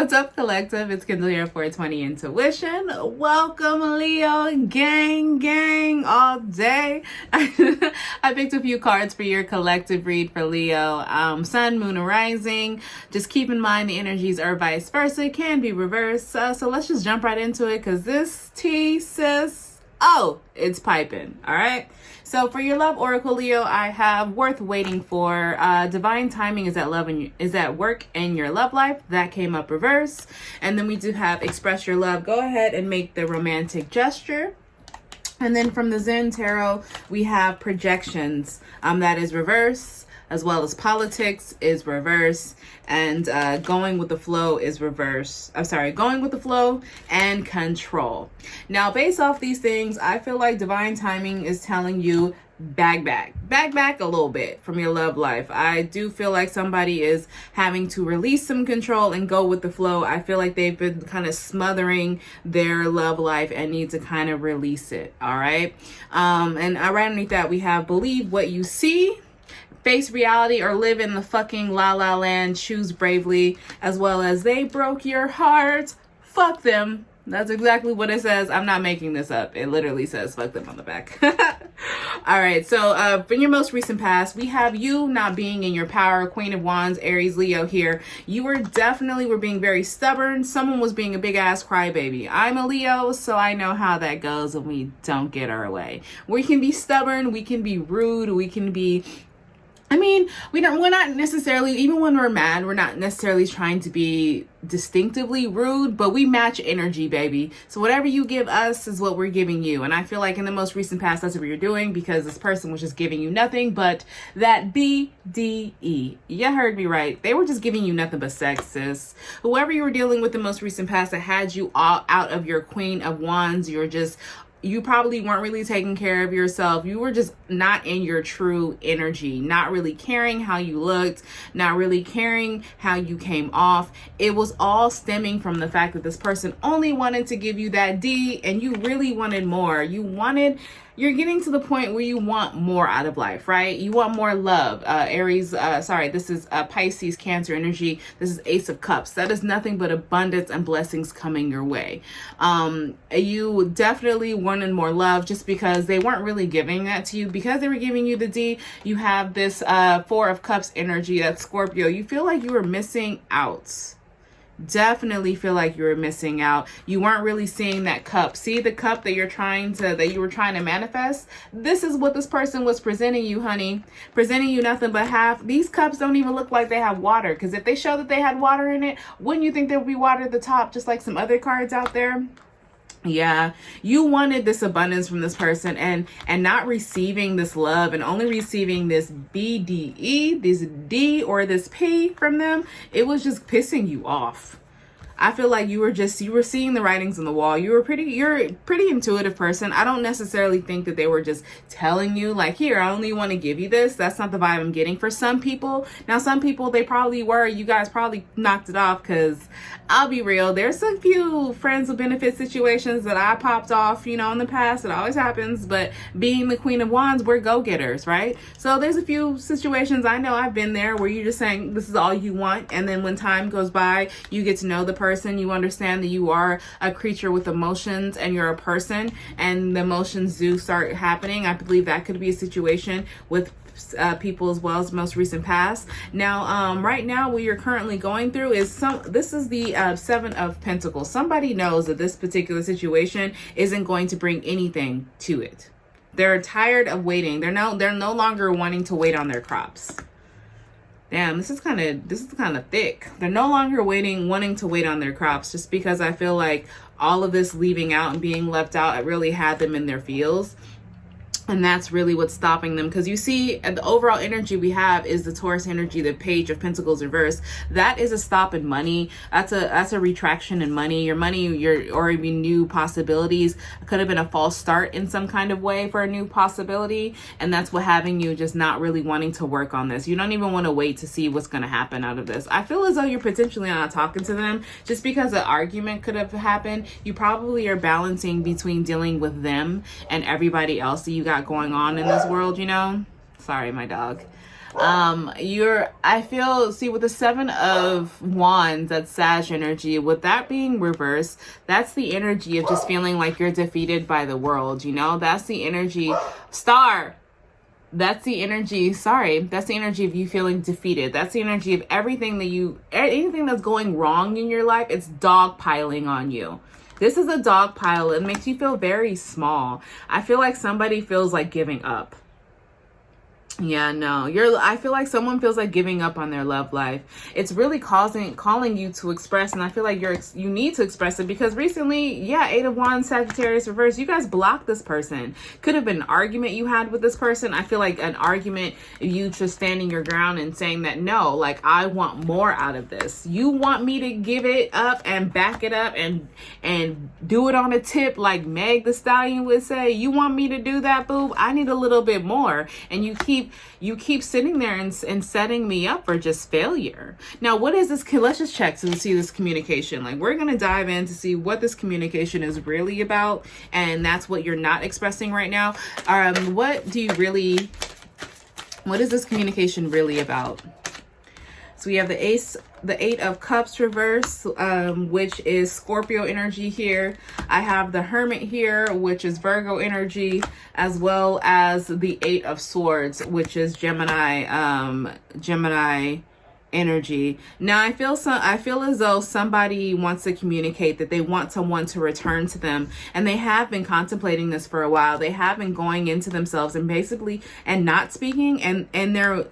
What's up, collective? It's Kendall here for 20 Intuition. Welcome, Leo gang all day. I picked a few cards for your collective read for Leo. Sun, moon, and rising. Just keep in mind the energies are vice versa. It can be reversed. So let's just jump right into it because this tea, sis, it's piping. All right. So for your love oracle, Leo, I have worth waiting for. Divine timing is at work in your love life. That came up reverse. And then we do have express your love. Go ahead and make the romantic gesture. And then from the Zen Tarot, we have projections. That is reverse, as well as politics is reverse, and going with the flow is reverse. Going with the flow and control. Now, based off these things, I feel like divine timing is telling you back a little bit from your love life. I do feel like somebody is having to release some control and go with the flow. I feel like they've been kind of smothering their love life and need to kind of release it. All right. And right underneath that, we have believe what you see, face reality, or live in the fucking la la land, choose bravely, as well as they broke your heart, fuck them. That's exactly what it says. I'm not making this up. It literally says fuck them on the back. All right. So in your most recent past, we have you not being in your power. Queen of Wands, Aries, Leo here. You were being very stubborn. Someone was being a big ass crybaby. I'm a Leo, so I know how that goes when we don't get our way. We can be stubborn. We can be rude. We can be... we're not necessarily, even when we're mad, we're not necessarily trying to be distinctively rude, but we match energy, baby. So whatever you give us is what we're giving you. And I feel like in the most recent past, that's what you're doing, because this person was just giving you nothing but that BDE. You heard me right. They were just giving you nothing but sex, sis. Whoever you were dealing with the most recent past that had you all out of your Queen of Wands, you probably weren't really taking care of yourself. You were just not in your true energy, not really caring how you looked, not really caring how you came off. It was all stemming from the fact that this person only wanted to give you that D and you really wanted more. You're getting to the point where you want more out of life, right? You want more love. This is Pisces, Cancer energy. This is Ace of Cups. That is nothing but abundance and blessings coming your way. You definitely wanted more love just because they weren't really giving that to you. Because they were giving you the D, you have this Four of Cups energy, that's Scorpio. You feel like you were missing out. Definitely feel like you were missing out. You weren't really seeing that cup. See the cup that you were trying to manifest? This is what this person was presenting you, honey. Presenting you nothing but half. These cups don't even look like they have water, because if they show that they had water in it, wouldn't you think there would be water at the top, just like some other cards out there? Yeah, you wanted this abundance from this person and not receiving this love and only receiving this BDE, this D or this P from them. It was just pissing you off. I feel like you were seeing the writings on the wall. You're a pretty intuitive person. I don't necessarily think that they were just telling you like, here, I only want to give you this. That's not the vibe I'm getting for some people. Now, some people, they probably were. You guys probably knocked it off, because I'll be real. There's a few friends with benefit situations that I popped off, in the past. It always happens. But being the Queen of Wands, we're go-getters, right? So there's a few situations I know I've been there where you're just saying this is all you want. And then when time goes by, you get to know the person. You understand that you are a creature with emotions and you're a person, and the emotions do start happening. I believe that could be a situation with people as well as most recent past. Now, right now, what you're currently going through is this is the Seven of Pentacles. Somebody knows that this particular situation isn't going to bring anything to it. They're tired of waiting. They're no longer wanting to wait on their crops. Damn, this is kind of thick. They're no longer wanting to wait on their crops, just because I feel like all of this leaving out and being left out, it really had them in their feels. And that's really what's stopping them. Because you see, the overall energy we have is the Taurus energy, the Page of Pentacles reverse. That is a stop in money. That's a retraction in money. Your already new possibilities. It could have been a false start in some kind of way for a new possibility. And that's what having you just not really wanting to work on this. You don't even want to wait to see what's going to happen out of this. I feel as though you're potentially not talking to them just because an argument could have happened. You probably are balancing between dealing with them and everybody else that you got going on in this world, Sorry, my dog. I feel, see, with the 7 of Wands, that's Sag energy, with that being reversed, that's the energy of just feeling like you're defeated by the world, you know? That's the energy, Star. That's the energy, that's the energy of you feeling defeated. That's the energy of everything anything that's going wrong in your life, it's dogpiling on you. This is a dog pile. It makes you feel very small. I feel like somebody feels like giving up. Yeah, no, I feel like someone feels like giving up on their love life. It's really calling you to express, and I feel like you need to express it, because recently, yeah, 8 of Wands, Sagittarius reverse, you guys blocked this person. Could have been an argument you had with this person. I feel like an argument, you just standing your ground and saying that, no, like, I want more out of this. You want me to give it up and back it up and do it on a tip like Meg the Stallion would say. You want me to do that, boo? I need a little bit more. And you keep sitting there and setting me up for just failure. Now, what is this? Let's just check to see this communication. Like, we're going to dive in to see what this communication is really about. And that's what you're not expressing right now. What is this communication really about? So we have the 8 of Cups reverse, which is Scorpio energy here. I have the Hermit here, which is Virgo energy, as well as the 8 of Swords, which is Gemini energy. Now I feel as though somebody wants to communicate that they want someone to return to them, and they have been contemplating this for a while. They have been going into themselves and basically not speaking, and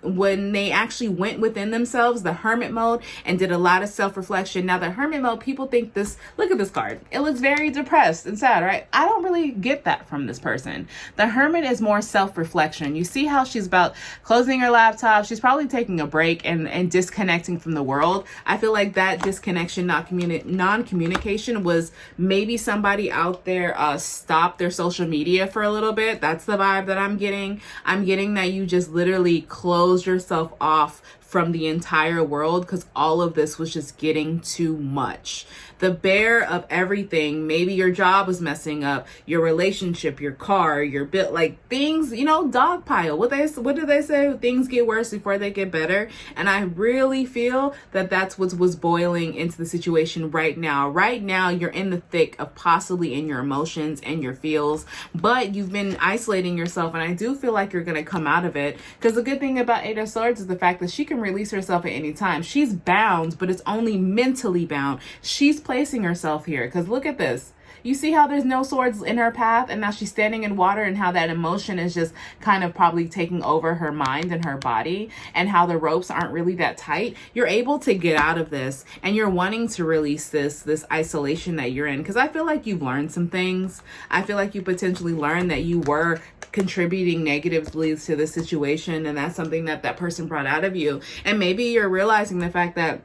when they actually went within themselves, the Hermit mode, and did a lot of self-reflection. Now the Hermit mode, people think this, look at this card, it looks very depressed and sad, right? I don't really get that from this person. The Hermit is more self-reflection. You see how she's about closing her laptop, she's probably taking a break and disconnecting from the world. I feel like that disconnection, non-communication, was maybe somebody out there stopped their social media for a little bit. That's the vibe that I'm getting. I'm getting that you just literally closed yourself off from the entire world because all of this was just getting too much. The bear of everything, maybe your job was messing up, your relationship, your car, your bill, like things, dogpile. What do they say? Things get worse before they get better. And I really feel that that's what was boiling into the situation right now. Right now, you're in the thick of possibly in your emotions and your feels, but you've been isolating yourself. And I do feel like you're going to come out of it, because the good thing about 8 of Swords is the fact that she can release herself at any time. She's bound, but it's only mentally bound. She's placing herself here, because look at this. You see how there's no swords in her path, and now she's standing in water, and how that emotion is just kind of probably taking over her mind and her body, and how the ropes aren't really that tight. You're able to get out of this, and you're wanting to release this isolation that you're in, because I feel like you've learned some things. I feel like you potentially learned that you were contributing negatively to the situation, and that's something that person brought out of you. And maybe you're realizing the fact that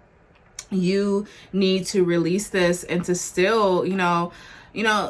you need to release this, and to still,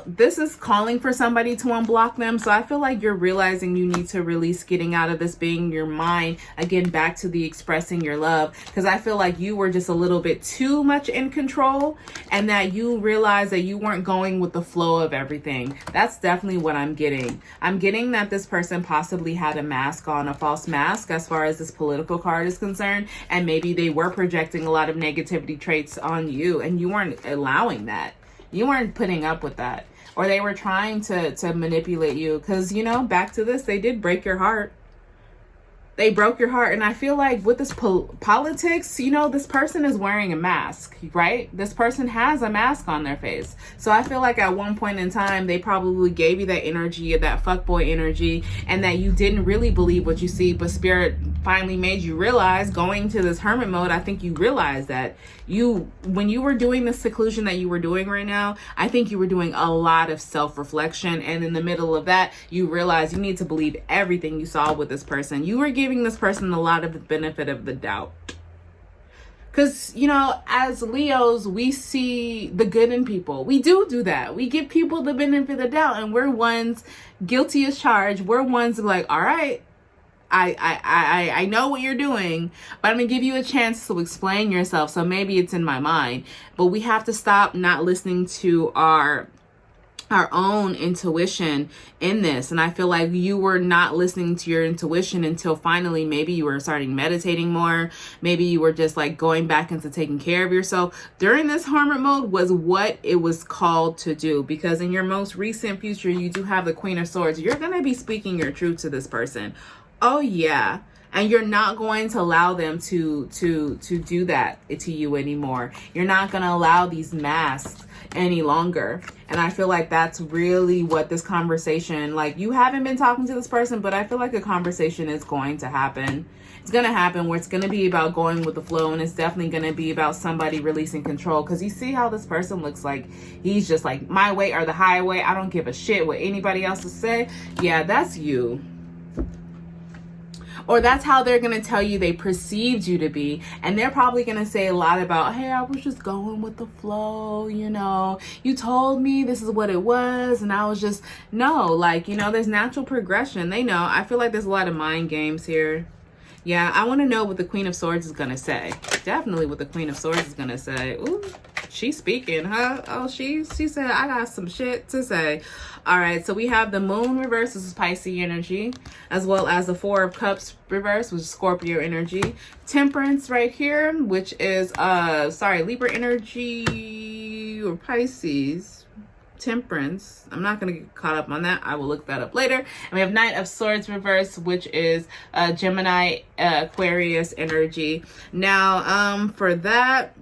this is calling for somebody to unblock them. So I feel like you're realizing you need to release getting out of this being your mind, again, back to the expressing your love, because I feel like you were just a little bit too much in control, and that you realized that you weren't going with the flow of everything. That's definitely what I'm getting. I'm getting that this person possibly had a mask on, a false mask, as far as this political card is concerned, and maybe they were projecting a lot of negativity traits on you, and you weren't allowing that. You weren't putting up with that, or they were trying to manipulate you, because, back to this, they did break your heart. They broke your heart. And I feel like with this politics, this person is wearing a mask, right? This person has a mask on their face. So I feel like at one point in time, they probably gave you that energy, that fuckboy energy, and that you didn't really believe what you see, but Spirit finally made you realize, going to this Hermit mode, I think you realized that when you were doing the seclusion that you were doing right now, I think you were doing a lot of self-reflection. And in the middle of that, you realized you need to believe everything you saw with this person. You were giving this person a lot of the benefit of the doubt. Because, as Leos, we see the good in people. We do that. We give people the benefit of the doubt, and we're ones guilty as charged. We're ones like, all right, I know what you're doing, but I'm gonna give you a chance to explain yourself. So maybe it's in my mind, but we have to stop not listening to our our own intuition in this. And I feel like you were not listening to your intuition until finally maybe you were starting meditating more. Maybe you were just like going back into taking care of yourself during this hermit mode was what it was called to do. Because in your most recent future, you do have the Queen of Swords. You're going to be speaking your truth to this person. Oh yeah. And you're not going to allow them to do that to you anymore. You're not going to allow these masks any longer. And I feel like that's really what this conversation, like, you haven't been talking to this person, but I feel like a conversation is going to happen. It's going to happen where it's going to be about going with the flow, and it's definitely going to be about somebody releasing control. Because you see how this person looks like he's just like, my way or the highway. I don't give a shit what anybody else to say. Yeah, that's you. Or that's how they're going to tell you they perceived you to be. And they're probably going to say a lot about, hey, I was just going with the flow, you know. You told me this is what it was. And I was just, no, like, you know, there's natural progression. They know. I feel like there's a lot of mind games here. Yeah, I want to know what the Queen of Swords is going to say. Definitely what the Queen of Swords is going to say. Ooh, she's speaking, huh? Oh, she said, I got some shit to say. All right, so we have the Moon reverse, this is Pisces energy, as well as the Four of Cups reverse, which is Scorpio energy. Temperance right here, which is, Libra energy or Pisces. Temperance. I'm not going to get caught up on that. I will look that up later. And we have Knight of Swords reverse, which is Gemini, Aquarius energy. Now, for that,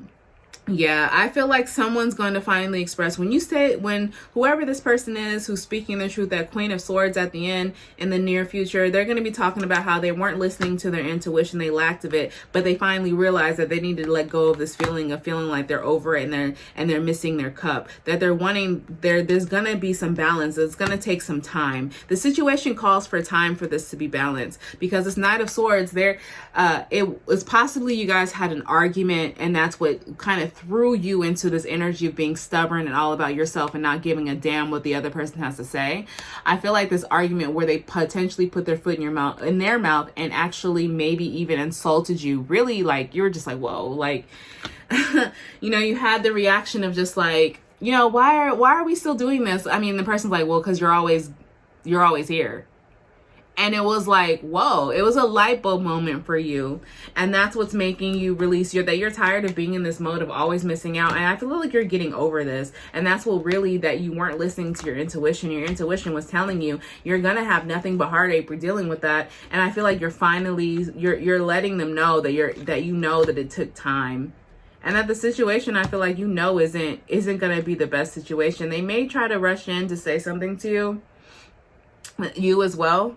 yeah, I feel like someone's going to finally express when whoever this person is who's speaking the truth, that Queen of Swords at the end in the near future, they're going to be talking about how they weren't listening to their intuition. They lacked of it, but they finally realized that they need to let go of this feeling of feeling like they're over it and they're missing their cup, that they're wanting there's going to be some balance. It's going to take some time. The situation calls for time for this to be balanced, because this Knight of Swords there, it was possibly you guys had an argument, and that's what kind of threw you into this energy of being stubborn and all about yourself and not giving a damn what the other person has to say. I feel like this argument where they potentially put their foot in their mouth and actually maybe even insulted you, really, like, you were just like, whoa, like, you know, you had the reaction of just like, you know, why are we still doing this? I mean, the person's like, well, because you're always here. And it was like, whoa, it was a light bulb moment for you. And that's what's making you release that you're tired of being in this mode of always missing out. And I feel like you're getting over this. And that's what really, that you weren't listening to your intuition. Your intuition was telling you you're going to have nothing but heartache for dealing with that. And I feel like you're finally, you're letting them know that you know that it took time. And that the situation, I feel like, you know, isn't going to be the best situation. They may try to rush in to say something to you as well.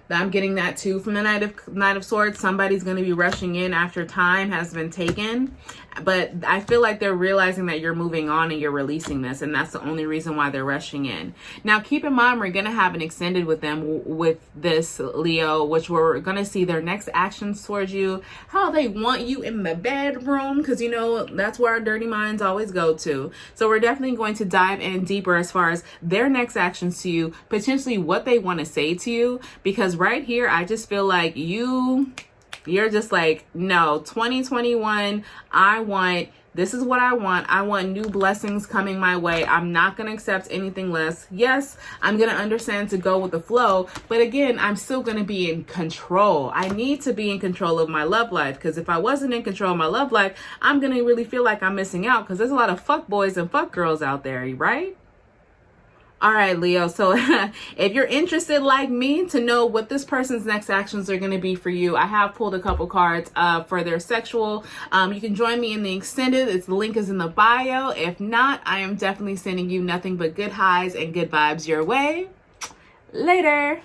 I'm getting that too from the Knight of Swords. Somebody's going to be rushing in after time has been taken. But I feel like they're realizing that you're moving on and you're releasing this. And that's the only reason why they're rushing in. Now, keep in mind, we're going to have an extended with them with this, Leo, which we're going to see their next actions towards you. How they want you in the bedroom. Because, you know, that's where our dirty minds always go to. So we're definitely going to dive in deeper as far as their next actions to you. Potentially what they want to say to you. Because right here, I just feel like you're just like, no, 2021, this is what I want. I want new blessings coming my way. I'm not going to accept anything less. Yes, I'm going to understand to go with the flow. But again, I'm still going to be in control. I need to be in control of my love life. Because if I wasn't in control of my love life, I'm going to really feel like I'm missing out. Because there's a lot of fuck boys and fuck girls out there, right? All right, Leo. So if you're interested like me to know what this person's next actions are going to be for you, I have pulled a couple cards for their sexual. You can join me in the extended. The link is in the bio. If not, I am definitely sending you nothing but good highs and good vibes your way. Later.